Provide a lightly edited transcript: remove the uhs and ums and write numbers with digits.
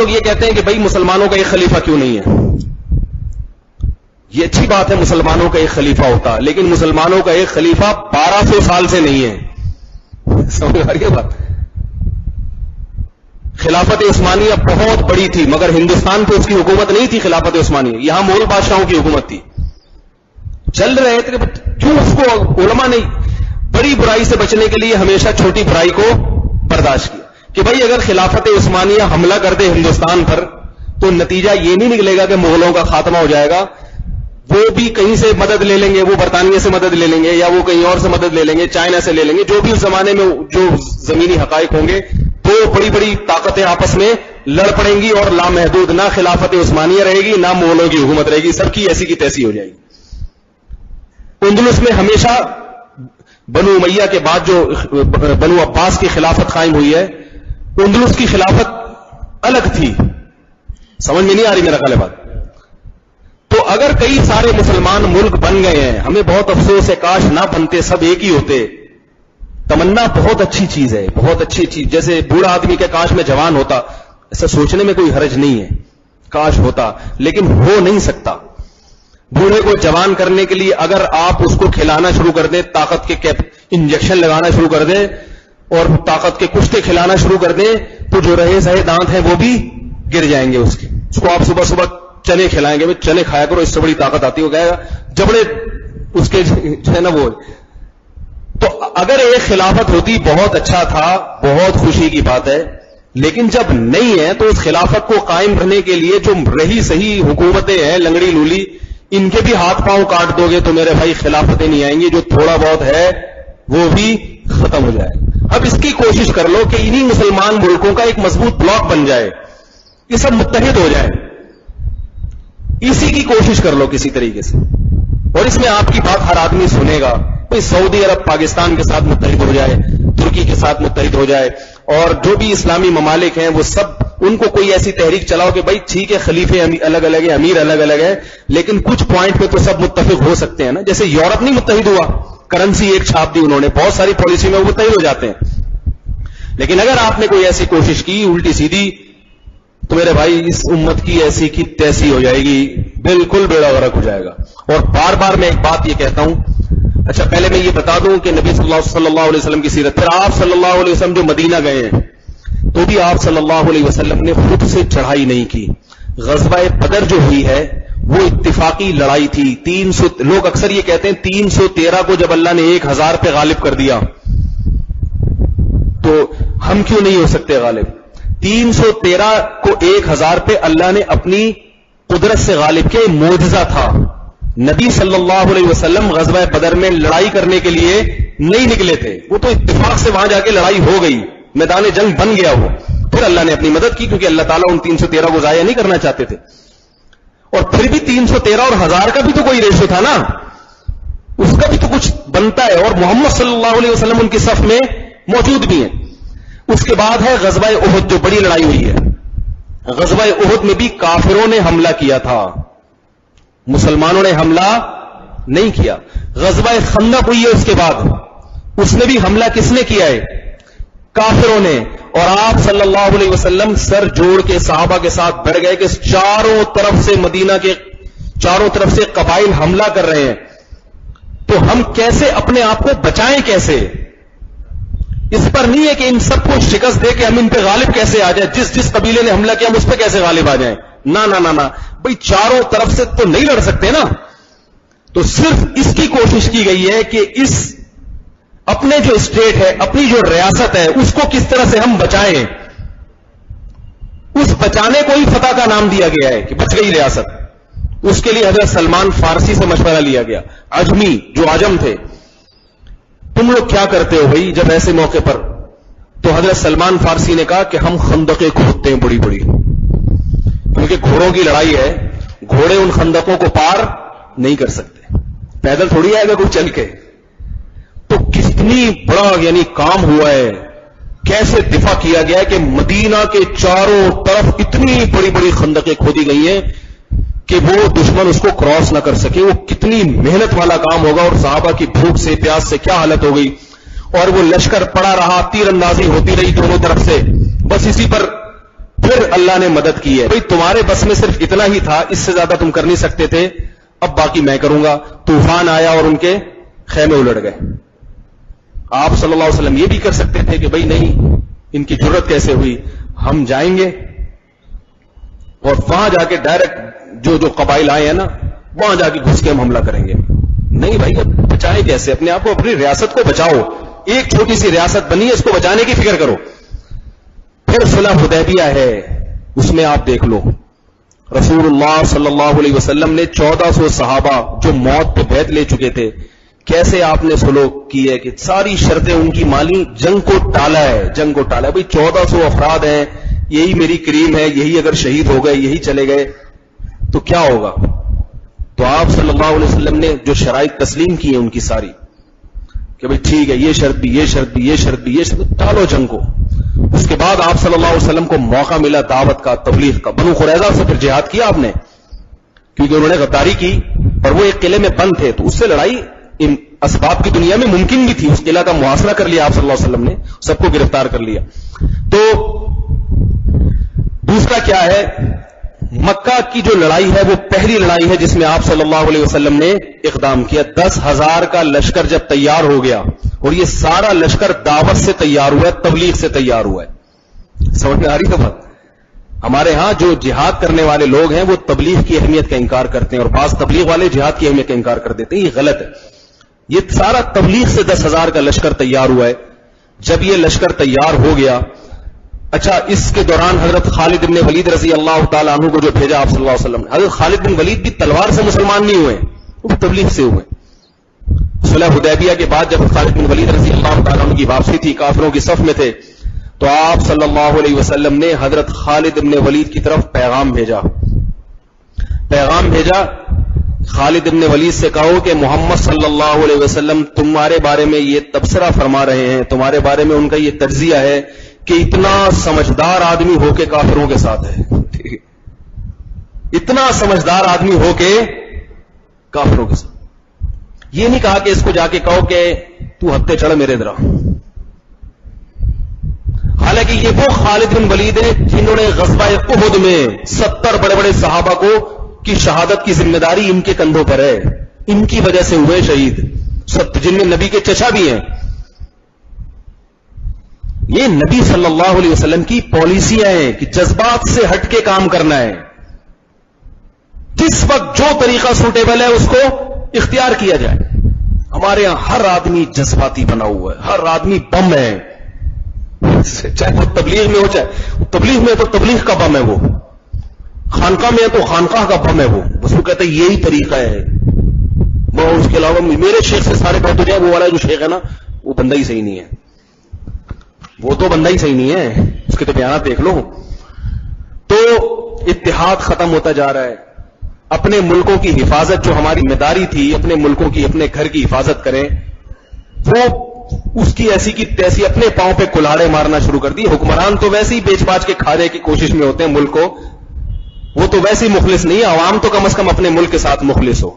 لوگ یہ کہتے ہیں کہ بھائی مسلمانوں کا ایک خلیفہ کیوں نہیں ہے؟ یہ اچھی بات ہے مسلمانوں کا ایک خلیفہ ہوتا، لیکن مسلمانوں کا ایک خلیفہ 1200 سال سے نہیں ہے. سمجھ آ رہی ہے بات؟ خلافت عثمانیہ بہت بڑی تھی، مگر ہندوستان پہ اس کی حکومت نہیں تھی خلافت عثمانیہ. یہاں مغل بادشاہوں کی حکومت تھی. چل رہے تھے کیوں اس کو علماء نے بڑی برائی سے بچنے کے لیے ہمیشہ چھوٹی برائی کو برداشت کیا کہ بھائی اگر خلافت عثمانیہ حملہ کر دے ہندوستان پر تو نتیجہ یہ نہیں نکلے گا کہ مغلوں کا خاتمہ ہو جائے گا، وہ بھی کہیں سے مدد لے لیں گے، وہ برطانیہ سے مدد لے لیں گے یا وہ کہیں اور سے مدد لے لیں گے، چائنا سے لے لیں گے، جو بھی اس زمانے میں جو زمینی حقائق ہوں گے، تو بڑی بڑی طاقتیں آپس میں لڑ پڑیں گی اور لامحدود نہ خلافت عثمانیہ رہے گی نہ مغلوں کی حکومت رہے گی، سب کی ایسی کی تیسی ہو جائے گی. اندلس میں ہمیشہ بنو امیہ کے بعد جو بنو عباس کی خلافت قائم ہوئی ہے، اندلس کی خلافت الگ تھی. سمجھ میں نہیں آ رہی میرا خیال ہے بات؟ تو اگر کئی سارے مسلمان ملک بن گئے ہیں، ہمیں بہت افسوس ہے، کاش نہ بنتے، سب ایک ہی ہوتے. تمنا بہت اچھی چیز ہے، بہت اچھی چیز. جیسے بوڑھا آدمی کہ کاش میں جوان ہوتا، ایسا سوچنے میں کوئی حرج نہیں ہے، کاش ہوتا، لیکن ہو نہیں سکتا. بوڑھے کو جوان کرنے کے لیے اگر آپ اس کو کھلانا شروع کر دیں، طاقت کے انجیکشن لگانا شروع کر دیں اور طاقت کے کشتے کھلانا شروع کر دیں، تو جو رہے سہے دانت ہیں وہ بھی گر جائیں گے اس کے. اس کو آپ صبح صبح چنے کھلائیں گے، چنے کھایا کرو، اس سے بڑی طاقت آتی ہے، وہ کہے گا جبڑے اس کے جو ہے نا وہ. تو اگر ایک خلافت ہوتی بہت اچھا تھا، بہت خوشی کی بات ہے، لیکن جب نہیں ہے تو اس خلافت کو قائم رہنے کے لیے جو رہی صحیح حکومتیں ہیں لنگڑی لولی، ان کے بھی ہاتھ پاؤں کاٹ دو گے تو میرے بھائی خلافتیں نہیں آئیں گی. جو تھوڑا بہت ہے وہ بھی ختم ہو جائے. اب اس کی کوشش کر لو کہ انہی مسلمان ملکوں کا ایک مضبوط بلاک بن جائے، یہ سب متحد ہو جائے. اسی کی کوشش کر لو کسی طریقے سے، اور اس میں آپ کی بات ہر آدمی سنے گا. کوئی سعودی عرب پاکستان کے ساتھ متحد ہو جائے، ترکی کے ساتھ متحد ہو جائے، اور جو بھی اسلامی ممالک ہیں وہ سب ان کو کوئی ایسی تحریک چلاؤ کہ بھائی ٹھیک ہے خلیفے الگ الگ ہیں، امیر الگ الگ ہے، لیکن کچھ پوائنٹ پہ تو سب متفق ہو سکتے ہیں نا. جیسے یورپ نہیں متحد ہوا، کرنسی ایک چھاپ دی انہوں نے، بہت ساری پالیسی میں وہ متحد ہو جاتے ہیں. لیکن اگر آپ نے کوئی ایسی کوشش کی الٹی سیدھی تو میرے بھائی اس امت کی ایسی کی تیسی ہو جائے گی، بالکل بیڑا غرق ہو جائے گا. اور بار بار میں ایک بات یہ کہتا ہوں. اچھا پہلے میں یہ بتا دوں کہ نبی صلی اللہ علیہ وسلم کی سیرت، پھر آپ صلی اللہ علیہ وسلم جو مدینہ گئے ہیں تو بھی آپ صلی اللہ علیہ وسلم نے خود سے چڑھائی نہیں کی. غزوہ بدر جو ہوئی ہے وہ اتفاقی لڑائی تھی. 300 لوگ اکثر یہ کہتے ہیں 313 کو جب اللہ نے 1000 پہ غالب کر دیا تو ہم کیوں نہیں ہو سکتے غالب؟ 313 کو 1000 پہ اللہ نے اپنی قدرت سے غالب کیا، معجزہ تھا. نبی صلی اللہ علیہ وسلم غزوہ بدر میں لڑائی کرنے کے لیے نہیں نکلے تھے، وہ تو اتفاق سے وہاں جا کے لڑائی ہو گئی، میدان جنگ بن گیا وہ. پھر اللہ نے اپنی مدد کی کیونکہ اللہ تعالیٰ ان 313 کو ضائع نہیں کرنا چاہتے تھے. اور پھر بھی 313 اور 1000 کا بھی تو کوئی ریشو تھا نا، اس کا بھی تو کچھ بنتا ہے. اور محمد صلی اللہ علیہ وسلم ان کی صف میں موجود بھی ہیں. اس کے بعد ہے غزوہ احد جو بڑی لڑائی ہوئی ہے. غزوہ احد میں بھی کافروں نے حملہ کیا تھا، مسلمانوں نے حملہ نہیں کیا. غزوہ خندق ہوئی ہے اس کے بعد، اس میں بھی حملہ کس نے کیا ہے؟ کافروں نے. اور آپ صلی اللہ علیہ وسلم سر جوڑ کے صحابہ کے ساتھ بڑھ گئے کہ چاروں طرف سے مدینہ کے چاروں طرف سے قبائل حملہ کر رہے ہیں، تو ہم کیسے اپنے آپ کو بچائیں؟ کیسے؟ اس پر نہیں ہے کہ ان سب کو شکست دے کے ہم ان پہ غالب کیسے آ جائیں، جس قبیلے نے حملہ کیا ہم اس پہ کیسے غالب آ جائیں. نہ نہ نہ نہ بھئی، چاروں طرف سے تو نہیں لڑ سکتے نا. تو صرف اس کی کوشش کی گئی ہے کہ اس اپنے جو اسٹیٹ ہے، اپنی جو ریاست ہے، اس کو کس طرح سے ہم بچائیں. اس بچانے کو ہی فتح کا نام دیا گیا ہے کہ بچ گئی ریاست. اس کے لیے حضرت سلمان فارسی سے مشورہ لیا گیا، عجمی جو عجم تھے، تم لوگ کیا کرتے ہو بھائی جب ایسے موقع پر؟ تو حضرت سلمان فارسی نے کہا کہ ہم خندقیں کھودتے ہیں بڑی بڑی، کیونکہ گھوڑوں کی لڑائی ہے، گھوڑے ان خندقوں کو پار نہیں کر سکتے، پیدل تھوڑی آئے گا کوئی چل کے. تو کتنی بڑا یعنی کام ہوا ہے، کیسے دفاع کیا گیا ہے کہ مدینہ کے چاروں طرف اتنی بڑی بڑی خندقیں کھودی گئی ہیں کہ وہ دشمن اس کو کراس نہ کر سکے. وہ کتنی محنت والا کام ہوگا، اور صحابہ کی بھوک سے پیاس سے کیا حالت ہو گئی. اور وہ لشکر پڑا رہا، تیر اندازی ہوتی رہی دونوں طرف سے، بس اسی پر پھر اللہ نے مدد کی ہے. بھئی تمہارے بس میں صرف اتنا ہی تھا, اس سے زیادہ تم کر نہیں سکتے تھے, اب باقی میں کروں گا. طوفان آیا اور ان کے خیمے الٹ گئے. آپ صلی اللہ علیہ وسلم یہ بھی کر سکتے تھے کہ بھئی نہیں, ان کی جرت کیسے ہوئی, ہم جائیں گے اور وہاں جا کے ڈائریکٹ جو قبائل آئے ہیں نا, وہاں جا کے گھس کے ہم حملہ کریں گے. نہیں بھائی, اب بچائیں کیسے اپنے آپ کو, اپنی ریاست کو بچاؤ. ایک چھوٹی سی ریاست بنی ہے, اس کو بچانے کی فکر کرو. پھر صلح حدیبیہ ہے, اس میں آپ دیکھ لو رسول اللہ صلی اللہ علیہ وسلم نے 1400 صحابہ جو موت پہ بیعت لے چکے تھے, کیسے آپ نے سلوک کی ہے کہ ساری شرطیں ان کی مالی, جنگ کو ٹالا ہے, جنگ کو ٹالا ہے. بھئی 1400 افراد ہیں, یہی میری کریم ہے, یہی اگر شہید ہو گئے, یہی چلے گئے تو کیا ہوگا. تو آپ صلی اللہ علیہ وسلم نے جو شرائط تسلیم کی ہیں ان کی ساری, کہ بھئی ٹھیک ہے, یہ شرط بھی, یہ شرط بھی, یہ شرط بھی, یہ شرط, ٹالو جنگ کو. اس کے بعد آپ صلی اللہ علیہ وسلم کو موقع ملا دعوت کا, تبلیغ کا. بنو قریظہ سے پھر جہاد کیا آپ نے, کیونکہ انہوں نے غداری کی اور وہ ایک قلعے میں بند تھے, تو اس سے لڑائی ان اسباب کی دنیا میں ممکن بھی تھی. اس قلعہ کا محاصرہ کر لیا آپ صلی اللہ علیہ وسلم نے, سب کو گرفتار کر لیا. تو دوسرا کیا ہے, مکہ کی جو لڑائی ہے وہ پہلی لڑائی ہے جس میں آپ صلی اللہ علیہ وسلم نے اقدام کیا. 10,000 کا لشکر جب تیار ہو گیا, اور یہ سارا لشکر دعوت سے تیار ہوا ہے, تبلیغ سے تیار ہوا ہے. سمجھ میں آ رہی ہے بات. ہمارے ہاں جو جہاد کرنے والے لوگ ہیں وہ تبلیغ کی اہمیت کا انکار کرتے ہیں, اور بعض تبلیغ والے جہاد کی اہمیت کا انکار کر دیتے ہیں. یہ غلط ہے. یہ سارا تبلیغ سے 10,000 کا لشکر تیار ہوا ہے. جب یہ لشکر تیار ہو گیا, اچھا اس کے دوران حضرت خالد بن ولید رضی اللہ تعالیٰ عنہ کو جو بھیجا آپ صلی اللہ علیہ وسلم نے, حضرت خالد بن ولید بھی تلوار سے مسلمان نہیں ہوئے, وہ تبلیغ سے ہوئے. صلح حدیبیہ کے بعد جب خالد بن ولید رضی اللہ تعالیٰ عنہ کی واپسی تھی, کافروں کی صف میں تھے, تو آپ صلی اللہ علیہ وسلم نے حضرت خالد بن ولید کی طرف پیغام بھیجا. خالد بن ولید سے کہو کہ محمد صلی اللہ علیہ وسلم تمہارے بارے میں یہ تبصرہ فرما رہے ہیں, تمہارے بارے میں ان کا یہ تجزیہ ہے کہ اتنا سمجھدار آدمی ہو کے کافروں کے ساتھ ہے. اتنا سمجھدار آدمی ہو کے کافروں کے ساتھ. یہ نہیں کہا کہ اس کو جا کے کہو کہ تو ہفتے چڑھ میرے درا. حالانکہ یہ وہ خالد بن ولید ہیں جنہوں نے غزوہ احد میں 70 بڑے بڑے صحابہ کو کی شہادت کی ذمہ داری ان کے کندھوں پر ہے, ان کی وجہ سے ہوئے شہید, جن میں نبی کے چچا بھی ہیں. یہ نبی صلی اللہ علیہ وسلم کی پالیسیاں ہیں کہ جذبات سے ہٹ کے کام کرنا ہے. جس وقت جو طریقہ سوٹیبل ہے اس کو اختیار کیا جائے. ہمارے یہاں ہر آدمی جذباتی بنا ہوا ہے, ہر آدمی بم ہے, چاہے وہ تبلیغ میں ہو, چاہے تبلیغ میں تو تبلیغ کا بم ہے, وہ خانقاہ میں ہے تو خانقاہ کا بم ہے. وہ بس وہ کہتے ہیں یہی طریقہ ہے, وہ اس کے علاوہ میرے شیخ سے سارے بات ہو جائے, وہ والا جو شیخ ہے نا وہ بندہ ہی صحیح نہیں ہے, وہ تو بندہ ہی صحیح نہیں ہے, اس کے تو بیانات دیکھ لو. تو اتحاد ختم ہوتا جا رہا ہے. اپنے ملکوں کی حفاظت جو ہماری ذمہ داری تھی, اپنے ملکوں کی, اپنے گھر کی حفاظت کریں, وہ اس کی ایسی کی تیسی اپنے پاؤں پہ کلاڑے مارنا شروع کر دی. حکمران تو ویسے ہی بیچ باچ کے کھانے کی کوشش میں ہوتے ہیں ملک کو, وہ تو ویسے ہی مخلص نہیں ہے. عوام تو کم از کم اپنے ملک کے ساتھ مخلص ہو.